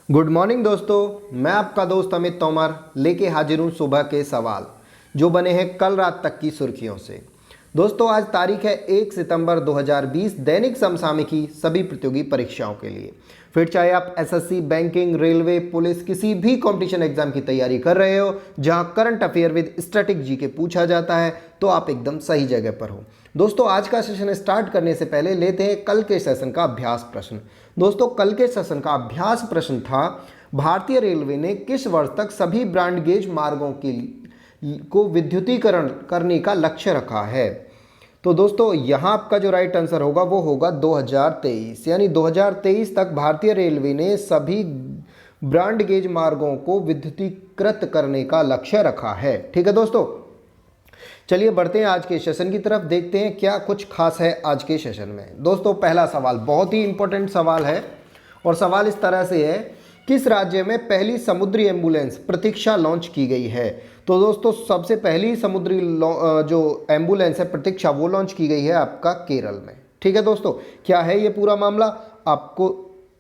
Good morning दोस्तों, मैं आपका दोस्त अमित तोमर लेके हाजिर हूँ सुबह के सवाल जो बने हैं कल रात तक की सुर्खियों से। दोस्तों आज तारीख है 1 सितंबर 2020, दैनिक समसामयिकी सभी प्रतियोगी परीक्षाओं के लिए। फिर चाहे आप एसएससी, बैंकिंग, रेलवे, पुलिस किसी भी कंपटीशन एग्जाम की तैयारी कर रहे हो जहां current affair with static GK पूछा जाता है, तो आप एकदम सही जगह पर हो। दोस्तों आज का सेशन स्टार्ट करने से पहले लेते हैं कल के सेशन का अभ्यास प्रश्न। दोस्तों कल के सेशन का अभ्यास प्रश्न था, भारतीय रेलवे ने किस वर्ष तक सभी ब्रॉड गेज मार्गों को विद्युतीकरण करने का लक्ष्य रखा है। तो दोस्तों यहाँ आपका जो राइट आंसर होगा वो होगा 2023, यानी 2023 तक भारतीय रेलवे ने सभी ब्रॉड गेज मार्गों को विद्युतीकृत करने का लक्ष्य रखा है। ठीक है दोस्तों, चलिए बढ़ते हैं आज के सेशन की तरफ, देखते हैं क्या कुछ खास है आज के सेशन में। दोस्तों पहला सवाल बहुत ही इंपॉर्टेंट सवाल है और सवाल इस तरह से है, किस राज्य में पहली समुद्री एम्बुलेंस प्रतीक्षा लॉन्च की गई है। तो दोस्तों सबसे पहली समुद्री जो एम्बुलेंस है प्रतीक्षा वो लॉन्च की गई है आपका केरल में। ठीक है दोस्तों, क्या है ये पूरा मामला आपको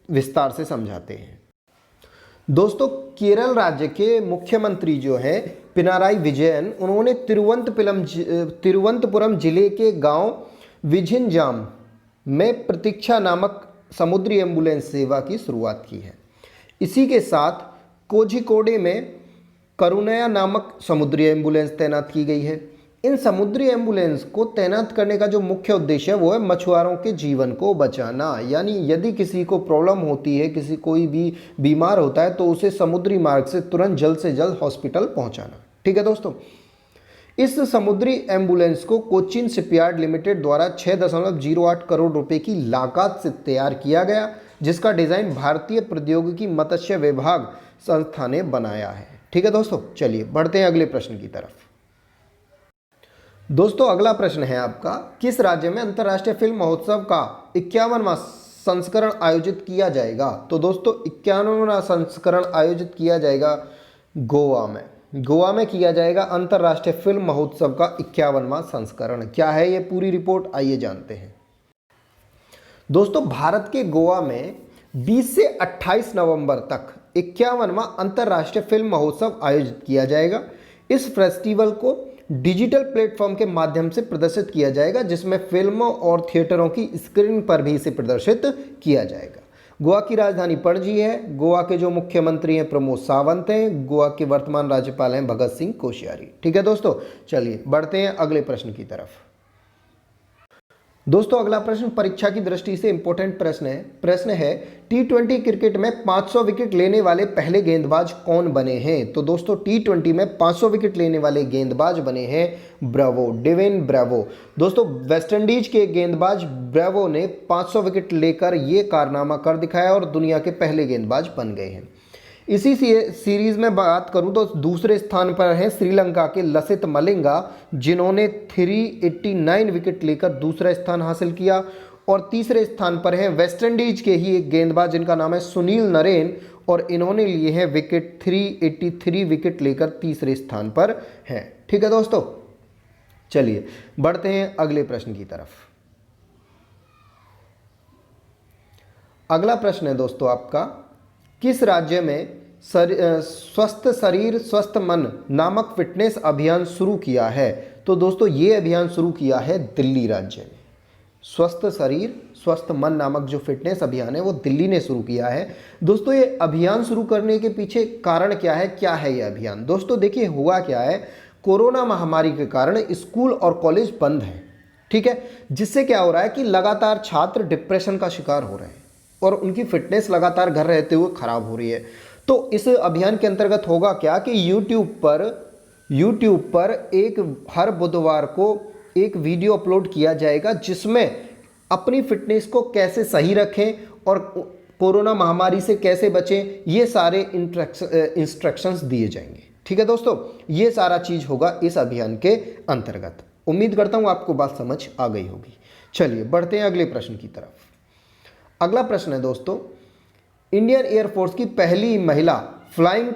विस्तार से समझाते हैं। दोस्तों केरल राज्य के मुख्यमंत्री जो है पिनाराई विजयन, उन्होंने तिरुवनंतपुरम जिले के गांव विझिंजाम में प्रतीक्षा नामक समुद्री एम्बुलेंस सेवा की शुरुआत की है। इसी के साथ कोझिकोडे में करुणया नामक समुद्री एम्बुलेंस तैनात की गई है। इन समुद्री एम्बुलेंस को तैनात करने का जो मुख्य उद्देश्य है वो है मछुआरों के जीवन को बचाना, यानी यदि किसी को प्रॉब्लम होती है, कोई भी बीमार होता है तो उसे समुद्री मार्ग से तुरंत जल्द से जल्द हॉस्पिटल पहुंचाना। ठीक है दोस्तों, इस समुद्री एम्बुलेंस को कोचिन शिपयार्ड लिमिटेड द्वारा 6.08 करोड़ रुपए की लागत से तैयार किया गया, जिसका डिजाइन भारतीय प्रौद्योगिकी मत्स्य विभाग संस्था ने बनाया है। ठीक है दोस्तों, चलिए बढ़ते हैं अगले प्रश्न की तरफ। दोस्तों अगला प्रश्न है आपका, किस राज्य में अंतर्राष्ट्रीय फिल्म महोत्सव का 51वां संस्करण आयोजित किया जाएगा। तो दोस्तों 51वां संस्करण आयोजित किया जाएगा गोवा में। गोवा में किया जाएगा अंतर्राष्ट्रीय फिल्म महोत्सव का 51वां संस्करण। क्या है ये पूरी रिपोर्ट, आइए जानते हैं। दोस्तों भारत के गोवा में 20 से 28 नवंबर तक 51वां अंतर्राष्ट्रीय फिल्म महोत्सव आयोजित किया जाएगा। इस फेस्टिवल को डिजिटल प्लेटफॉर्म के माध्यम से प्रदर्शित किया जाएगा, जिसमें फिल्मों और थिएटरों की स्क्रीन पर भी इसे प्रदर्शित किया जाएगा। गोवा की राजधानी पणजी है। गोवा के जो मुख्यमंत्री हैं प्रमोद सावंत हैं। गोवा के वर्तमान राज्यपाल हैं भगत सिंह कोश्यारी। ठीक है दोस्तों, चलिए बढ़ते हैं अगले प्रश्न की तरफ। दोस्तों अगला प्रश्न परीक्षा की दृष्टि से इंपॉर्टेंट प्रश्न है T20 क्रिकेट में 500 विकेट लेने वाले पहले गेंदबाज कौन बने हैं। तो दोस्तों T20 में 500 विकेट लेने वाले गेंदबाज बने हैं ब्रावो, डेविन ब्रावो। दोस्तों वेस्टइंडीज के गेंदबाज ब्रावो ने 500 विकेट लेकर ये कारनामा कर दिखाया और दुनिया के पहले गेंदबाज बन गए हैं। इसी सीरीज में बात करूं तो दूसरे स्थान पर हैं श्रीलंका के लसित मलिंगा, जिन्होंने 389 विकेट लेकर दूसरा स्थान हासिल किया। और तीसरे स्थान पर हैं वेस्टइंडीज के ही एक गेंदबाज जिनका नाम है सुनील नरेन, और इन्होंने लिए हैं विकेट 383 विकेट लेकर तीसरे स्थान पर हैं। ठीक है दोस्तों, चलिए बढ़ते हैं अगले प्रश्न की तरफ। अगला प्रश्न है दोस्तों आपका, किस राज्य में स्वस्थ शरीर स्वस्थ मन नामक फिटनेस अभियान शुरू किया है। तो दोस्तों ये अभियान शुरू किया है दिल्ली राज्य ने। स्वस्थ शरीर स्वस्थ मन नामक जो फिटनेस अभियान है वो दिल्ली ने शुरू किया है। दोस्तों ये अभियान शुरू करने के पीछे कारण क्या है ये अभियान। दोस्तों देखिए हुआ क्या है, कोरोना महामारी के कारण स्कूल और कॉलेज बंद हैं। ठीक है, जिससे क्या हो रहा है कि लगातार छात्र डिप्रेशन का शिकार हो रहे हैं और उनकी फिटनेस लगातार घर रहते हुए खराब हो रही है। तो इस अभियान के अंतर्गत होगा क्या कि यूट्यूब पर एक हर बुधवार को एक वीडियो अपलोड किया जाएगा, जिसमें अपनी फिटनेस को कैसे सही रखें और कोरोना महामारी से कैसे बचें, ये सारे इंस्ट्रक्शंस दिए जाएंगे। ठीक है दोस्तों, ये सारा चीज होगा इस अभियान के अंतर्गत। उम्मीद करता हूं आपको बात समझ आ गई होगी। चलिए बढ़ते हैं अगले प्रश्न की तरफ। अगला प्रश्न है दोस्तों, इंडियन एयरफोर्स की पहली महिला फ्लाइंग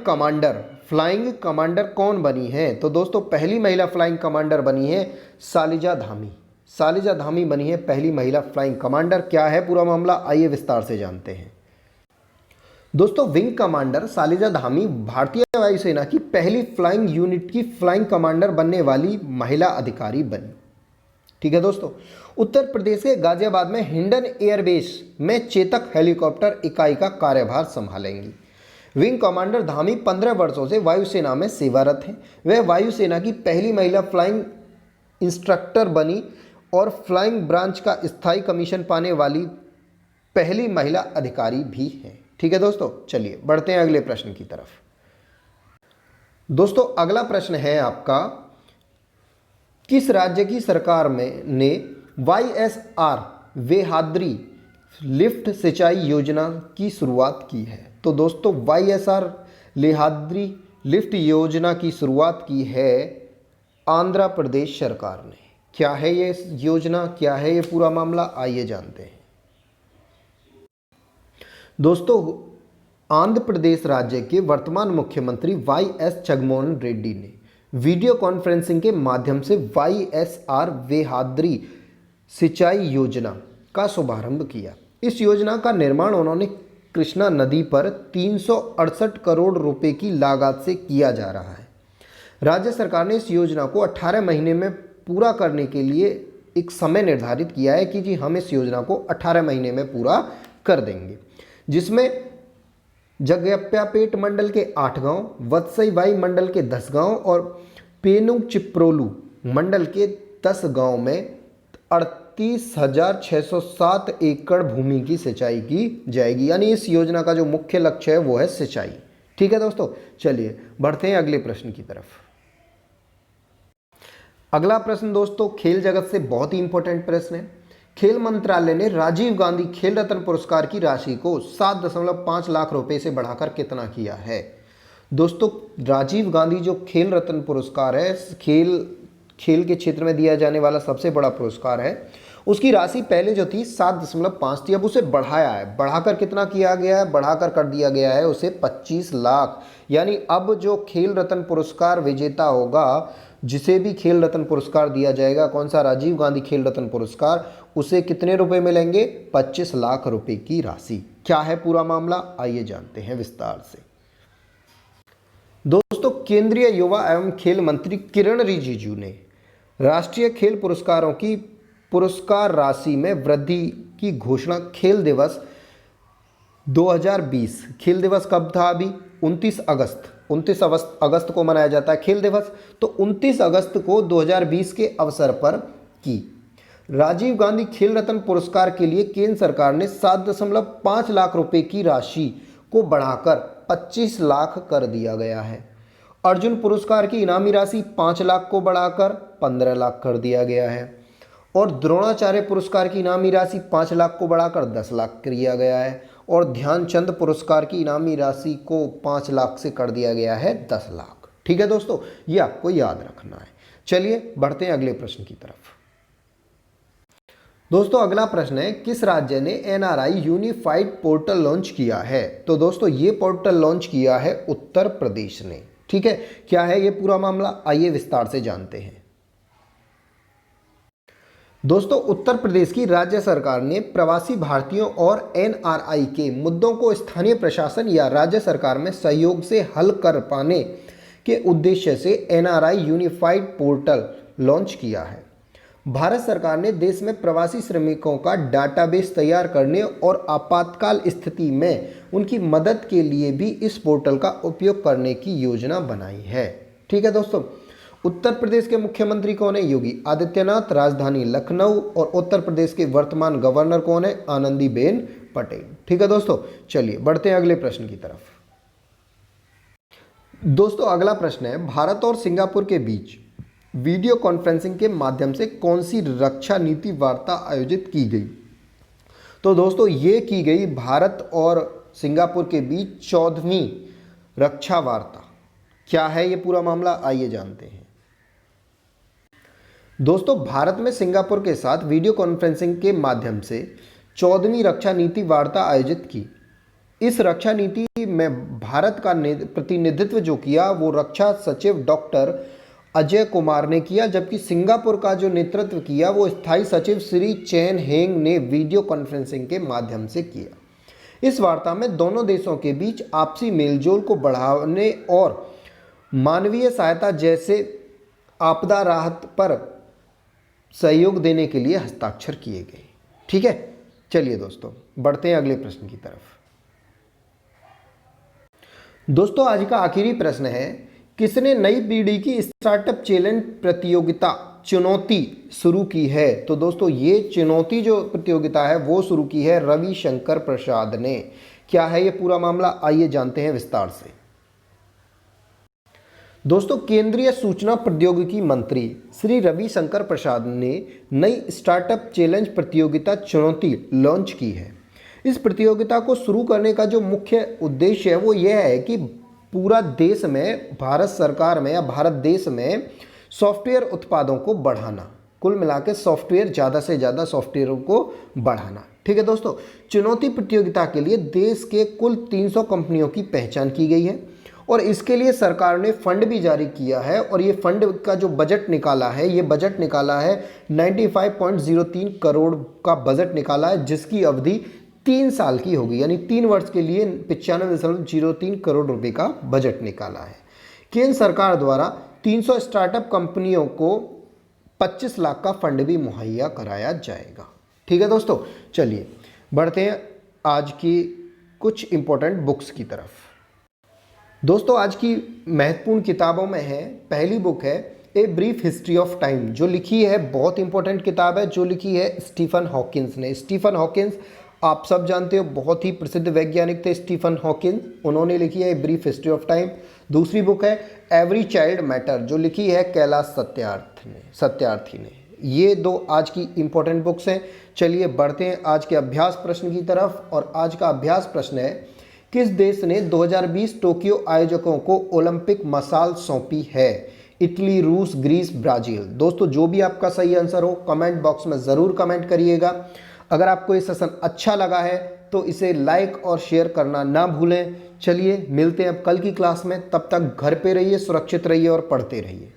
कमांडर कौन बनी है। तो दोस्तों पहली महिला फ्लाइंग कमांडर बनी है सालिजा धामी बनी है पहली महिला फ्लाइंग कमांडर। क्या है पूरा मामला, आइए विस्तार से जानते हैं। दोस्तों विंग कमांडर शालिजा धामी भारतीय वायुसेना की पहली फ्लाइंग यूनिट की फ्लाइंग कमांडर बनने वाली महिला अधिकारी बनी। ठीक है दोस्तों, उत्तर प्रदेश के गाजियाबाद में हिंडन एयरबेस में चेतक हेलीकॉप्टर इकाई का कार्यभार संभालेंगी। विंग कमांडर धामी 15 वर्षों से वायुसेना में सेवारत हैं। वह वायुसेना की पहली महिला फ्लाइंग इंस्ट्रक्टर बनी और फ्लाइंग ब्रांच का स्थायी कमीशन पाने वाली पहली महिला अधिकारी भी हैं। ठीक है दोस्तों, चलिए बढ़ते हैं अगले प्रश्न की तरफ। दोस्तों अगला प्रश्न है आपका, किस राज्य की सरकार ने YSR वेहाद्री लिफ्ट सिंचाई योजना की शुरुआत की है? तो दोस्तों YSR लेहाद्री लिफ्ट योजना की शुरुआत की है आंध्र प्रदेश सरकार ने। क्या है ये योजना, क्या है ये पूरा मामला, आइए जानते हैं। दोस्तों आंध्र प्रदेश राज्य के वर्तमान मुख्यमंत्री YS जगनमोहन रेड्डी ने वीडियो कॉन्फ्रेंसिंग के माध्यम से YSR वेहाद्री सिंचाई योजना का शुभारंभ किया। इस योजना का निर्माण उन्होंने कृष्णा नदी पर 368 करोड़ रुपए की लागत से किया जा रहा है। राज्य सरकार ने इस योजना को 18 महीने में पूरा करने के लिए एक समय निर्धारित किया है कि जी हम इस योजना को 18 महीने में पूरा कर देंगे, जिसमें जगप्यापेट मंडल के 8 गांव, वत्सईबाई मंडल के 10 गांव और पेनुंग चिप्रोलू मंडल के 10 गांव में 38,607 एकड़ भूमि की सिंचाई की जाएगी। यानी इस योजना का जो मुख्य लक्ष्य है वो है सिंचाई। ठीक है दोस्तों, चलिए बढ़ते हैं अगले प्रश्न की तरफ। अगला प्रश्न दोस्तों खेल जगत से बहुत ही इंपॉर्टेंट प्रश्न है। खेल मंत्रालय ने राजीव गांधी खेल रत्न पुरस्कार की राशि को 7.5 लाख रुपए से बढ़ाकर कितना किया है? दोस्तों राजीव गांधी जो खेल रत्न पुरस्कार है, खेल के क्षेत्र में दिया जाने वाला सबसे बड़ा पुरस्कार है, उसकी राशि पहले जो थी 7.5 थी, अब उसे बढ़ाया है। बढ़ाकर कितना किया गया है? बढ़ाकर कर दिया गया है उसे 25 लाख। यानी अब जो खेल रत्न पुरस्कार विजेता होगा, जिसे भी खेल रत्न पुरस्कार दिया जाएगा, कौन सा, राजीव गांधी खेल रत्न पुरस्कार, उसे कितने रुपए मिलेंगे? 25 लाख रुपए की राशि। क्या है पूरा मामला, आइए जानते हैं विस्तार से। दोस्तों केंद्रीय युवा एवं खेल मंत्री किरण रिजिजू ने राष्ट्रीय खेल पुरस्कारों की पुरस्कार राशि में वृद्धि की घोषणा खेल दिवस 2020, खेल दिवस कब था? अभी 29 अगस्त को मनाया जाता है खेल दिवस, तो 29 अगस्त को 2020 के अवसर पर की। राजीव गांधी खेल रत्न पुरस्कार के लिए केंद्र सरकार ने 7.5 लाख रुपए की राशि को बढ़ाकर 25 लाख कर दिया गया है। अर्जुन पुरस्कार की इनामी राशि 5 लाख को बढ़ाकर 15 लाख कर दिया गया है और द्रोणाचार्य पुरस्कार की इनामी राशि 5 लाख को बढ़ाकर 10 लाख किया गया है और ध्यानचंद पुरस्कार की इनामी राशि को 5 लाख से कर दिया गया है 10 लाख। ठीक है दोस्तों, ये आपको याद रखना है। चलिए बढ़ते हैं अगले प्रश्न की तरफ। दोस्तों अगला प्रश्न है, किस राज्य ने NRI यूनिफाइड पोर्टल लॉन्च किया है? तो दोस्तों ये पोर्टल लॉन्च किया है उत्तर प्रदेश ने। ठीक है, क्या है ये पूरा मामला, आइए विस्तार से जानते हैं। दोस्तों उत्तर प्रदेश की राज्य सरकार ने प्रवासी भारतीयों और NRI के मुद्दों को स्थानीय प्रशासन या राज्य सरकार में सहयोग से हल कर पाने के उद्देश्य से NRI यूनिफाइड पोर्टल लॉन्च किया है। भारत सरकार ने देश में प्रवासी श्रमिकों का डाटाबेस तैयार करने और आपातकाल स्थिति में उनकी मदद के लिए भी इस पोर्टल का उपयोग करने की योजना बनाई है। ठीक है दोस्तों, उत्तर प्रदेश के मुख्यमंत्री कौन है? योगी आदित्यनाथ। राजधानी लखनऊ और उत्तर प्रदेश के वर्तमान गवर्नर कौन है? आनंदीबेन पटेल। ठीक है दोस्तों, चलिए बढ़ते हैं अगले प्रश्न की तरफ। दोस्तों अगला प्रश्न है, भारत और सिंगापुर के बीच वीडियो कॉन्फ्रेंसिंग के माध्यम से कौन सी रक्षा नीति वार्ता आयोजित की गई? तो दोस्तों ये की गई भारत और सिंगापुर के बीच 14वीं रक्षा वार्ता। क्या है ये पूरा मामला, आइए जानते हैं। दोस्तों भारत में सिंगापुर के साथ वीडियो कॉन्फ्रेंसिंग के माध्यम से 14वीं रक्षा नीति वार्ता आयोजित की। इस रक्षा नीति में भारत का प्रतिनिधित्व जो किया वो रक्षा सचिव डॉक्टर अजय कुमार ने किया, जबकि सिंगापुर का जो नेतृत्व किया वो स्थायी सचिव श्री चेन हेंग ने वीडियो कॉन्फ्रेंसिंग के माध्यम से किया। इस वार्ता में दोनों देशों के बीच आपसी मेलजोल को बढ़ाने और मानवीय सहायता जैसे आपदा राहत पर सहयोग देने के लिए हस्ताक्षर किए गए। ठीक है, चलिए दोस्तों बढ़ते हैं अगले प्रश्न की तरफ। दोस्तों आज का आखिरी प्रश्न है, किसने नई पीढ़ी की स्टार्टअप चैलेंज प्रतियोगिता चुनौती शुरू की है? तो दोस्तों ये चुनौती जो प्रतियोगिता है वो शुरू की है रविशंकर प्रसाद ने। क्या है ये पूरा मामला, आइए जानते हैं विस्तार से। दोस्तों केंद्रीय सूचना प्रौद्योगिकी मंत्री श्री रविशंकर प्रसाद ने नई स्टार्टअप चैलेंज प्रतियोगिता चुनौती लॉन्च की है। इस प्रतियोगिता को शुरू करने का जो मुख्य उद्देश्य है वो यह है कि पूरा देश में, भारत सरकार में या भारत देश में सॉफ्टवेयर उत्पादों को बढ़ाना, कुल मिला के सॉफ्टवेयर, ज़्यादा से ज़्यादा सॉफ्टवेयरों को बढ़ाना। ठीक है दोस्तों, चुनौती प्रतियोगिता के लिए देश के कुल 300 कंपनियों की पहचान की गई है और इसके लिए सरकार ने फंड भी जारी किया है और ये फंड का जो बजट निकाला है, ये बजट निकाला है 95.03 करोड़ का बजट निकाला है, जिसकी अवधि 3 साल की होगी, यानी 3 वर्ष के लिए 95.03 करोड़ रुपए का बजट निकाला है। केंद्र सरकार द्वारा 300 स्टार्टअप कंपनियों को 25 लाख का फंड भी मुहैया कराया जाएगा। ठीक है दोस्तों, चलिए बढ़ते हैं आज की कुछ इंपॉर्टेंट बुक्स की तरफ। दोस्तों आज की महत्वपूर्ण किताबों में है, पहली बुक है a brief history of time, जो लिखी है, बहुत इंपॉर्टेंट किताब है, जो लिखी है स्टीफन हॉकिंस ने। स्टीफन हॉकिंस आप सब जानते हो, बहुत ही प्रसिद्ध वैज्ञानिक थे स्टीफन हॉकिंस, उन्होंने लिखी है a brief history of time. दूसरी बुक है एवरी चाइल्ड मैटर, जो लिखी है कैलाश सत्यार्थी ने। ये दो आज की इंपॉर्टेंट बुक्स हैं। चलिए बढ़ते हैं आज के अभ्यास प्रश्न की तरफ, और आज का अभ्यास प्रश्न है, किस देश ने 2020 टोक्यो आयोजकों को ओलंपिक मशाल सौंपी है? इटली, रूस, ग्रीस, ब्राजील। दोस्तों जो भी आपका सही आंसर हो कमेंट बॉक्स में ज़रूर कमेंट करिएगा। अगर आपको ये सेशन अच्छा लगा है तो इसे लाइक और शेयर करना ना भूलें। चलिए मिलते हैं अब कल की क्लास में, तब तक घर पे रहिए, सुरक्षित रहिए और पढ़ते रहिए।